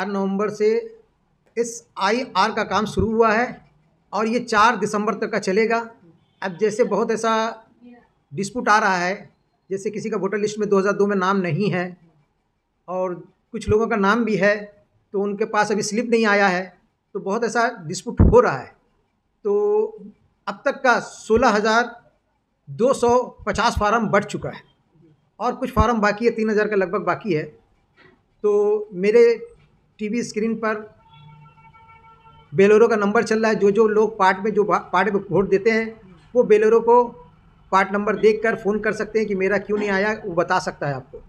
नवंबर से SIR का काम शुरू हुआ है और ये 4 दिसंबर तक का चलेगा। अब जैसे बहुत ऐसा डिस्प्यूट आ रहा है, जैसे किसी का वोटर लिस्ट में 2002 में नाम नहीं है और कुछ लोगों का नाम भी है तो उनके पास अभी स्लिप नहीं आया है, तो बहुत ऐसा डिस्प्यूट हो रहा है। तो अब तक का 16,250 फार्म बढ़ चुका है और कुछ फार्म बाकी है, 3,000 का लगभग बाकी है। तो मेरे टीवी स्क्रीन पर बेलोरो का नंबर चल रहा है। जो लोग पार्ट में वोट देते हैं वो बेलोरो को पार्ट नंबर देखकर फ़ोन कर सकते हैं कि मेरा क्यों नहीं आया, वो बता सकता है आपको।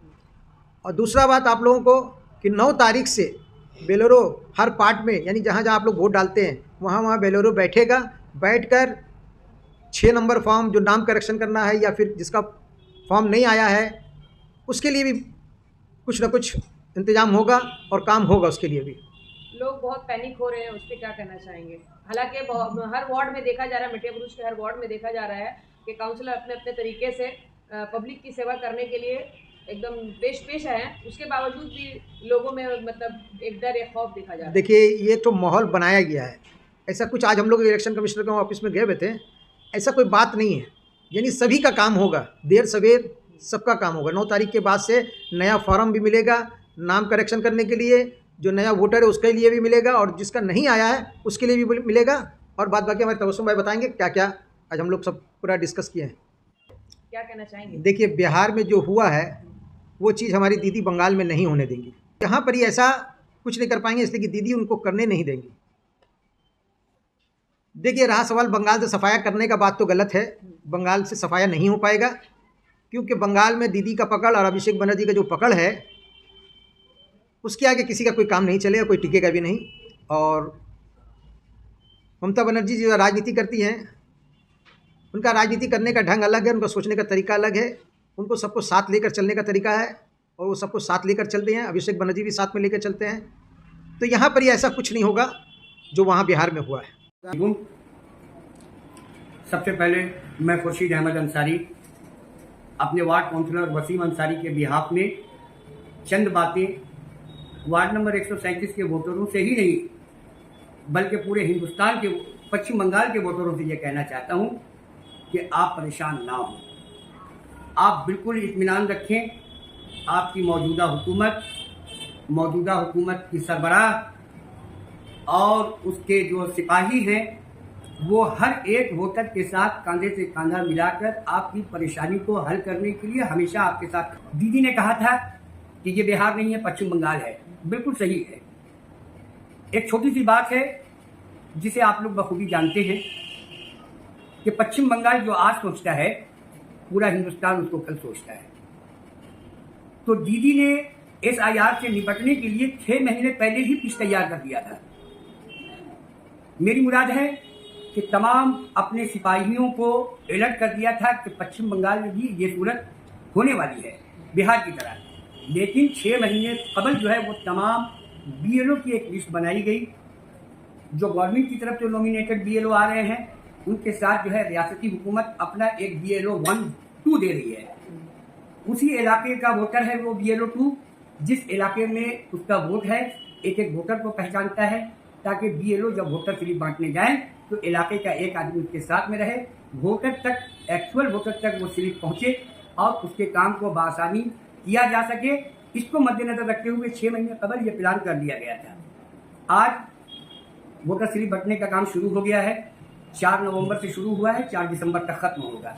और दूसरा बात आप लोगों को कि 9 तारीख से बेलोरो हर पार्ट में, यानी जहाँ जहाँ आप लोग वोट डालते हैं वहाँ बेलोरो बैठेगा। बैठकर 6 नंबर फॉर्म जो नाम करेक्शन करना है या फिर जिसका फॉर्म नहीं आया है उसके लिए भी कुछ ना कुछ इंतज़ाम होगा और काम होगा उसके लिए भी। लोग बहुत पैनिक हो रहे हैं, उस पर क्या कहना चाहेंगे? हालांकि हर वार्ड में देखा जा रहा है, मिठिया बुरुज के हर वार्ड में देखा जा रहा है कि काउंसलर अपने अपने तरीके से पब्लिक की सेवा करने के लिए एकदम पेश है, उसके बावजूद भी लोगों में मतलब एक डर, एक खौफ देखा जा रहा है। देखिए, ये तो माहौल बनाया गया है। ऐसा कुछ आज हम लोग इलेक्शन कमिश्नर के ऑफिस में गए हुए थे, ऐसा कोई बात नहीं है। यानी सभी का काम होगा, देर सवेर सबका काम होगा। 9 तारीख के बाद से नया फॉर्म भी मिलेगा नाम करेक्शन करने के लिए, जो नया वोटर है उसके लिए भी मिलेगा और जिसका नहीं आया है उसके लिए भी मिलेगा। और बात बाकी हमारे तबस्सुम भाई बताएंगे क्या क्या आज हम लोग सब पूरा डिस्कस किए हैं। क्या कहना चाहेंगे? देखिए, बिहार में जो हुआ है वो चीज़ हमारी दीदी बंगाल में नहीं होने देंगी। यहाँ पर ही ऐसा कुछ नहीं कर पाएंगे, इसलिए कि दीदी उनको करने नहीं देंगी। देखिए, रहा सवाल बंगाल से सफाया करने का, बात तो गलत है। बंगाल से सफाया नहीं हो पाएगा क्योंकि बंगाल में दीदी का पकड़ और अभिषेक बनर्जी का जो पकड़ है उसके आगे किसी का कोई काम नहीं चलेगा, कोई टिकेगा भी नहीं। और ममता बनर्जी जो राजनीति करती हैं, उनका राजनीति करने का ढंग अलग है, उनका सोचने का तरीका अलग है, उनको सबको साथ लेकर चलने का तरीका है और वो सबको साथ लेकर चलते हैं। अभिषेक बनर्जी भी साथ में लेकर चलते हैं। तो यहाँ पर ही ऐसा कुछ नहीं होगा जो वहाँ बिहार में हुआ है। सबसे पहले मैं खुर्शीद अहमद अंसारी अपने वार्ड काउंसलर वसीम अंसारी के बिहाफ में चंद बातें वार्ड नंबर 137 के वोटरों से ही नहीं बल्कि पूरे हिंदुस्तान के पश्चिम बंगाल के वोटरों से ये कहना चाहता हूँ कि आप परेशान ना हो, आप बिल्कुल इत्मीनान रखें। आपकी मौजूदा हुकूमत की सरबराह और उसके जो सिपाही हैं वो हर एक वोटर के साथ कंधे से कंधा मिलाकर आपकी परेशानी को हल करने के लिए हमेशा आपके साथ। दीदी ने कहा था कि ये बिहार नहीं है, पश्चिम बंगाल है, बिल्कुल सही है। एक छोटी सी बात है जिसे आप लोग बखूबी जानते हैं कि पश्चिम बंगाल जो आज सोचता है पूरा हिंदुस्तान उसको कल सोचता है। तो दीदी ने SIR से निपटने के लिए 6 महीने पहले ही पिच तैयार कर दिया था। मेरी मुराद है कि तमाम अपने सिपाहियों को अलर्ट कर दिया था कि पश्चिम बंगाल में भी ये सूरत होने वाली है बिहार की तरह। लेकिन 6 महीने कबल जो है वो तमाम BLO की एक लिस्ट बनाई गई। जो गवर्नमेंट की तरफ से नॉमिनेटेड BLO आ रहे हैं उनके साथ जो है रियासती हुकूमत अपना एक BLO 1-2 दे रही है। उसी इलाके का वोटर है वो BLO 2, जिस इलाके में उसका वोट है एक एक वोटर को पहचानता है, ताकि BLO जब वोटर स्लिप बांटने जाए तो इलाके का एक आदमी उसके साथ में रहे, वोटर तक, एक्चुअल वोटर तक वो स्लिप पहुंचे और उसके काम को बआसानी किया जा सके। इसको मद्देनजर रखते हुए 6 महीने कबल ये प्लान कर दिया गया था। आज वोटर स्लिप बंटने का काम शुरू हो गया है। 4 नवंबर से शुरू हुआ है, 4 दिसंबर तक खत्म होगा।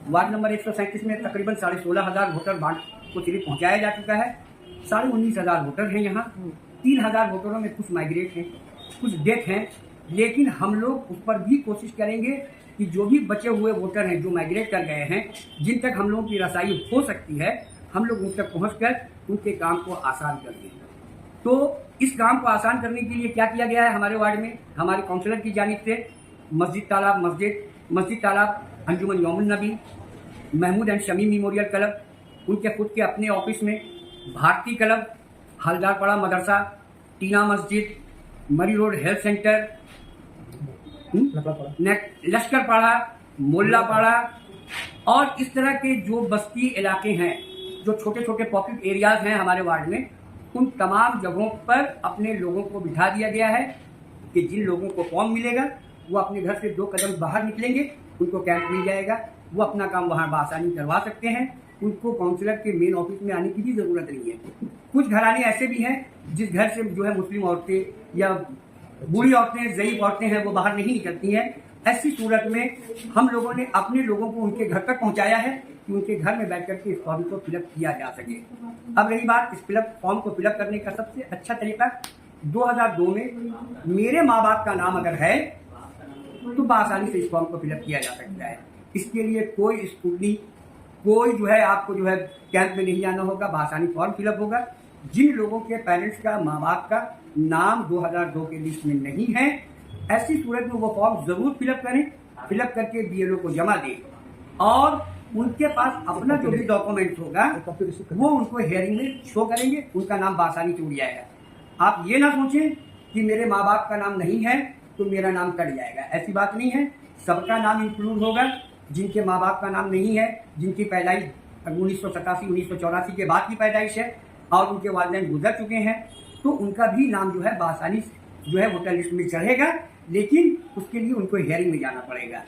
वार्ड नंबर 137 में तकरीबन 16,500 वोटर बांट को स्लिप पहुंचाया जा चुका है। 19,500 वोटर हैं यहाँ। 3,000 वोटरों में कुछ माइग्रेट हैं, कुछ डेथ हैं, लेकिन हम लोग उस पर भी कोशिश करेंगे कि जो भी बचे हुए वोटर हैं जो माइग्रेट कर गए हैं, जिन तक हम लोगों की रसाई हो सकती है, हम लोग उन तक पहुंचकर उनके काम को आसान कर दें। तो इस काम को आसान करने के लिए क्या किया गया है हमारे वार्ड में, हमारे काउंसलर की जानिब से मस्जिद तालाब अंजुमन यौमुन नबी, Mahmood and Shami memorial club, उनके खुद के अपने ऑफिस में भारती क्लब, हलदारपाड़ा मदरसा, टीना मस्जिद, मरी रोड हेल्थ सेंटर, लश्करपाड़ा, मोल्लापाड़ा और इस तरह के जो बस्ती इलाके हैं, जो छोटे छोटे पॉपुलर एरियाज हैं हमारे वार्ड में, उन तमाम जगहों पर अपने लोगों को बिठा दिया गया है कि जिन लोगों को फॉर्म मिलेगा वो अपने घर से 2 कदम बाहर निकलेंगे, उनको कैंप मिल जाएगा, वो अपना काम वहाँ बआसानी करवा सकते हैं। उनको काउंसलर के मेन ऑफिस में आने की भी ज़रूरत नहीं है। कुछ घराने ऐसे भी हैं जिस घर से जो है मुस्लिम औरतें या बूढ़ी औरतें, ज़ईफ औरतें हैं, वो बाहर नहीं निकलती हैं। ऐसी सूरत में हम लोगों ने अपने लोगों को उनके घर तक पहुंचाया है कि उनके घर में बैठ करके इस फॉर्म को फिलअप किया जा सके। अब रही बात इस फॉर्म को फिलअप करने का सबसे अच्छा तरीका, 2002 में मेरे माँ बाप का नाम अगर है तो बआसानी से इस फॉर्म को फिलअप किया जा सकता है। इसके लिए कोई स्कूली, कोई जो है आपको जो है कैंप में नहीं जाना होगा, बआसानी फॉर्म फिलअप होगा। जिन लोगों के पेरेंट्स का, माँ बाप का नाम 2002 के लिस्ट में नहीं है, ऐसी सूरत में वो फॉर्म जरूर फिलअप करें। फिलअप करके बीएलओ को जमा दें और उनके पास अपना जो भी डॉक्यूमेंट होगा वो उनको हेयरिंग में शो करेंगे, उनका नाम बआसानी से उड़ जाएगा। आप ये ना सोचें कि मेरे माँ बाप का नाम नहीं है तो मेरा नाम कट जाएगा, ऐसी बात नहीं है। सबका नाम इंक्लूड होगा। जिनके माँ बाप का नाम नहीं है, जिनकी पैदाइश 1987-1984 के बाद की पैदाइश है और उनके वालिदैन गुजर चुके हैं, तो उनका भी नाम जो है बआसानी जो है वोटर लिस्ट में चढ़ेगा, लेकिन उसके लिए उनको हियरिंग में जाना पड़ेगा।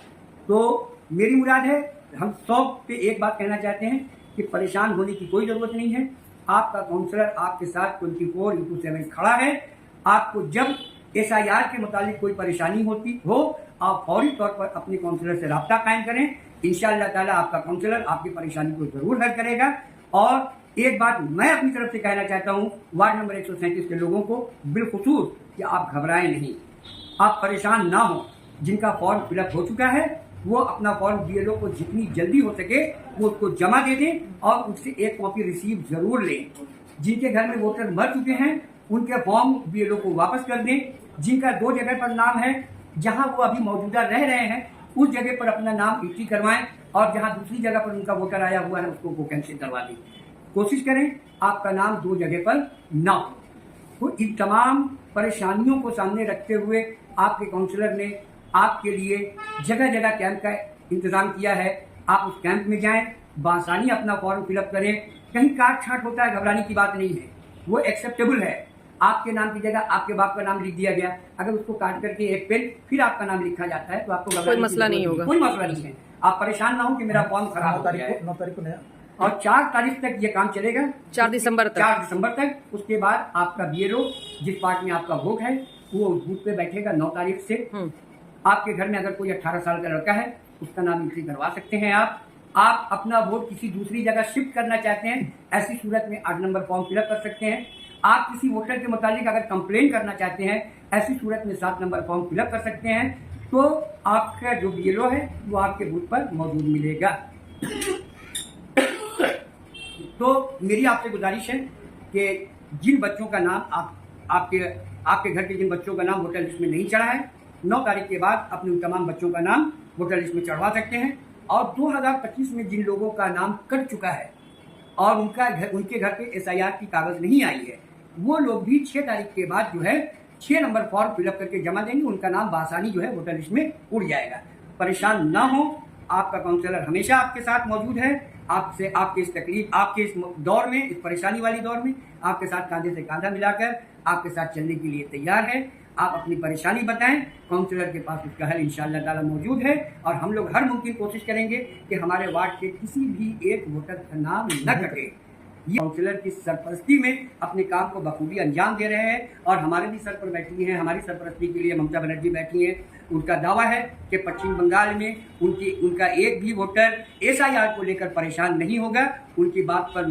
तो मेरी मुराद है, हम 100 पे एक बात कहना चाहते हैं कि परेशान होने की कोई ज़रूरत नहीं है। आपका काउंसलर आपके साथ 24/7 खड़ा है। आपको जब SIR के मुतालिक कोई परेशानी होती हो, आप फौरी तौर पर अपने काउंसलर से रब्ता कायम करें। इंशाअल्लाह ताला आपका काउंसलर आपकी परेशानी को जरूर हल करेगा। और एक बात मैं अपनी तरफ से कहना चाहता हूँ वार्ड नंबर 137 के लोगों को बिलखुसूस कि आप घबराएं नहीं, आप परेशान ना हो। जिनका फॉर्म फिलअप हो चुका है वो अपना फॉर्म BLO को जितनी जल्दी हो सके वो उसको जमा दे दें और उससे एक कॉपी रिसीव जरूर लें। जिनके घर में वोटर मर चुके हैं उनके फॉर्म BLO को वापस कर दें। जिनका 2 जगह पर नाम है, जहां वो अभी मौजूदा रह रहे हैं उस जगह पर अपना नाम एंट्री करवाएं और जहां दूसरी जगह पर उनका वोटर आया हुआ है उसको वो कैंसिल करवा दें। कोशिश करें आपका नाम 2 जगह पर ना हो। तो इन तमाम परेशानियों को सामने रखते हुए आपके काउंसलर ने आपके लिए जगह जगह कैंप का इंतजाम किया है। आप उस कैंप में जाएं, बआसानी अपना फॉर्म फिलअप करें। कहीं काट छांट होता है, घबराने की बात नहीं है, वो एक्सेप्टेबल है। आपके नाम की जगह आपके बाप का नाम लिख दिया गया, अगर उसको काट करके एक पेन फिर आपका नाम लिखा जाता है तो आपको कोई मसला नहीं होगा, कोई मसला नहीं है। आप परेशान ना हो कि मेरा फॉर्म खराब हो गया है। 9 तारीख को नया और 4 तारीख तक ये काम चलेगा, 4 दिसंबर तक। 4 दिसंबर तक। उसके बाद आपका BLO जिस पार्ट में आपका वोट है वो उस बूथ पे बैठेगा 9 तारीख से। आपके घर में अगर कोई 18 साल का लड़का है उसका नाम एंट्री करवा सकते हैं। आप अपना वोट किसी दूसरी जगह शिफ्ट करना चाहते हैं, ऐसी सूरत में 8 नंबर फॉर्म फिलअप कर सकते हैं। आप किसी वोटर के मुतालिक अगर कंप्लेन करना चाहते हैं, ऐसी सूरत में 7 नंबर फॉर्म फिलअप कर सकते हैं। तो आपका जो BLO है वो आपके बूथ पर मौजूद मिलेगा। तो मेरी आपसे गुजारिश है कि जिन बच्चों का नाम आपके घर के जिन बच्चों का नाम वोटर लिस्ट में नहीं चढ़ा है, 9 तारीख के बाद अपने उन तमाम बच्चों का नाम वोटर लिस्ट में चढ़वा सकते हैं। और 2025 में जिन लोगों का नाम कट चुका है और उनके घर पे SIR की कागज नहीं आई है, वो लोग भी 6 तारीख के बाद जो है 6 नंबर फॉर्म फिलअप करके जमा देंगे। उनका नाम बआसानी जो है वोटर लिस्ट में उड़ जाएगा। परेशान ना हो, आपका काउंसलर हमेशा आपके साथ मौजूद है। आपके इस तकलीफ, आपके इस दौर में, इस परेशानी वाली दौर में आपके साथ कांधे से कांधा मिलाकर आपके साथ चलने के लिए तैयार है। आप अपनी परेशानी बताएं, काउंसलर के पास उसका हल इंशाअल्लाह ताला मौजूद है। और हम लोग हर मुमकिन कोशिश करेंगे कि हमारे वार्ड के किसी भी एक वोटर का नाम न कटे। ये काउंसलर की सरपरस्ती में अपने काम को बखूबी अंजाम दे रहे हैं। और हमारे भी सर पर बैठी हैं, हमारी सरपरस्ती के लिए ममता बनर्जी बैठी हैं। उनका दावा है कि पश्चिम बंगाल में उनका एक भी वोटर SIR को लेकर परेशान नहीं होगा। उनकी बात पर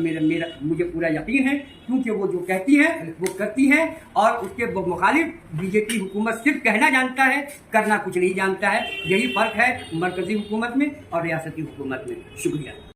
मुझे पूरा यकीन है, क्योंकि वो जो कहती हैं वो करती हैं। और उसके मुखालिफ BJP हुकूमत सिर्फ कहना जानता है, करना कुछ नहीं जानता है। यही फर्क है मरकजी हुकूमत में और रियासती हुकूमत में। शुक्रिया।